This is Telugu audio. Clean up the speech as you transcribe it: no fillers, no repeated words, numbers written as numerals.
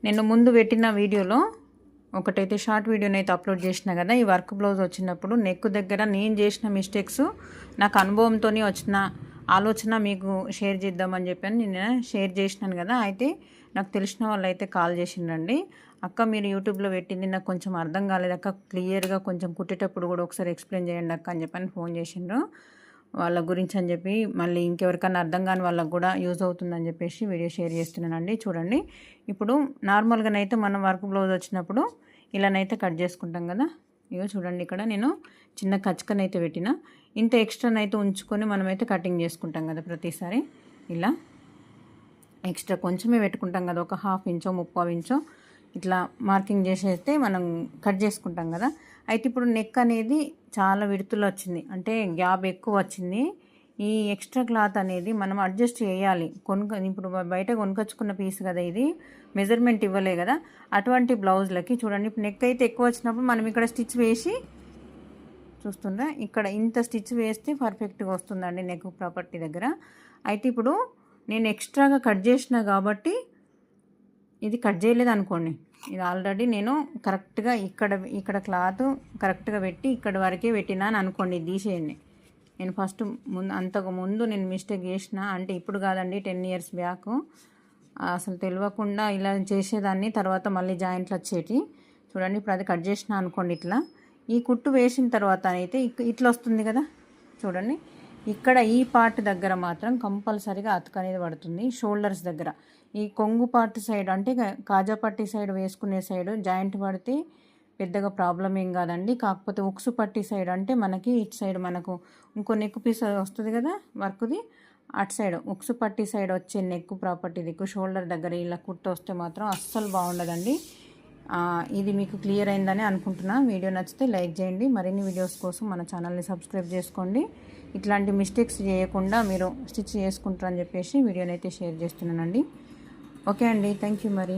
నేను ముందు పెట్టిన వీడియోలో ఒకటైతే షార్ట్ వీడియోనైతే అప్లోడ్ చేసిన కదా, ఈ వర్క్ బ్లౌజ్ వచ్చినప్పుడు నెక్ దగ్గర నేను చేసిన మిస్టేక్స్ నాకు అనుభవంతో వచ్చిన ఆలోచన మీకు షేర్ చేద్దామని చెప్పాను. నేను షేర్ చేసినాను కదా, అయితే నాకు తెలిసిన వాళ్ళు అయితే కాల్ చేసిండ్రండి. అక్క మీరు యూట్యూబ్లో పెట్టింది నాకు కొంచెం అర్థం కాలేదు అక్క, క్లియర్గా కొంచెం కుట్టేటప్పుడు కూడా ఒకసారి ఎక్స్ప్లెయిన్ చేయండి అక్క అని చెప్పని ఫోన్ చేసిండ్రు. వాళ్ళ గురించి అని చెప్పి మళ్ళీ ఇంకెవరికైనా అర్థం కాని వాళ్ళకు కూడా యూజ్ అవుతుందని చెప్పేసి వీడియో షేర్ చేస్తున్నానండి. చూడండి, ఇప్పుడు నార్మల్గానైతే మనం వర్క్ బ్లౌజ్ వచ్చినప్పుడు ఇలానైతే కట్ చేసుకుంటాం కదా. ఇగో చూడండి, ఇక్కడ నేను చిన్న కచ్చకనైతే పెట్టిన, ఇంత ఎక్స్ట్రానైతే ఉంచుకొని మనమైతే కటింగ్ చేసుకుంటాం కదా ప్రతిసారి. ఇలా ఎక్స్ట్రా కొంచెమే పెట్టుకుంటాం కదా, ఒక 1/2 ఇంచో 3/4 ఇంచో ఇట్లా మార్కింగ్ చేసేస్తే మనం కట్ చేసుకుంటాం కదా. అయితే ఇప్పుడు నెక్ అనేది చాలా విడుతులు వచ్చింది, అంటే గ్యాప్ ఎక్కువ వచ్చింది. ఈ ఎక్స్ట్రా క్లాత్ అనేది మనం అడ్జస్ట్ చేయాలి. ఇప్పుడు బయట కొనుకొచ్చుకున్న పీస్ కదా, ఇది మెజర్మెంట్ ఇవ్వలే కదా. అటువంటి బ్లౌజ్లకి చూడండి, ఇప్పుడు నెక్ అయితే ఎక్కువ వచ్చినప్పుడు మనం ఇక్కడ స్టిచ్ వేసి చూస్తుండ్రా, ఇక్కడ ఇంత స్టిచ్ వేస్తే పర్ఫెక్ట్గా వస్తుందండి నెక్ ప్రాపర్టీ దగ్గర. అయితే ఇప్పుడు నేను ఎక్స్ట్రాగా కట్ చేసిన కాబట్టి, ఇది కట్ చేయలేదు అనుకోండి, ఇది ఆల్రెడీ నేను కరెక్ట్గా ఇక్కడ క్లాత్ కరెక్ట్గా పెట్టి ఇక్కడ వరకే పెట్టినాను అనుకోండి, తీసేయండి. నేను ఫస్ట్ అంతకు ముందు నేను మిస్టేక్ చేసిన, అంటే ఇప్పుడు కాదండి 10 ఇయర్స్ బ్యాక్ అసలు తెలియకుండా ఇలా చేసేదాన్ని. తర్వాత మళ్ళీ జాయింట్లు వచ్చేటి చూడండి. ఇప్పుడు అది కట్ చేసిన అనుకోండి, ఇట్లా ఈ కుట్టు వేసిన తర్వాత అయితే ఇట్లా వస్తుంది కదా. చూడండి, ఇక్కడ ఈ పార్ట్ దగ్గర మాత్రం కంపల్సరీగా అతుకు అనేది పడుతుంది. షోల్డర్స్ దగ్గర ఈ కొంగు పార్ట్ సైడ్, అంటే కాజా పట్టి సైడ్ వేసుకునే సైడ్ జాయింట్ పడితే పెద్దగా ప్రాబ్లం ఏం కాదండి. కాకపోతే ఉక్సు పట్టి సైడ్, అంటే మనకి ఇటు సైడ్ మనకు ఇంకో నెక్ పీస్ వస్తుంది కదా వర్క్ది, అటు సైడ్ ఉక్సు పట్టి సైడ్ వచ్చే నెక్ ప్రాపర్టీ దిక్కు షోల్డర్ దగ్గర ఇలా కుట్టు వస్తే మాత్రం అస్సలు బాగుండదండి. ఇది మీకు క్లియర్ అయిందని అనుకుంటున్నా. వీడియో నచ్చితే లైక్ చేయండి. మరిన్ని వీడియోస్ కోసం మన ఛానల్ని సబ్స్క్రైబ్ చేసుకోండి. ఇట్లాంటి మిస్టేక్స్ చేయకుండా మీరు స్టిచ్ చేసుకుంటారని చెప్పేసి వీడియోనైతే షేర్ చేస్తున్నానండి. ఓకే అండి, థ్యాంక్ యూ మరి.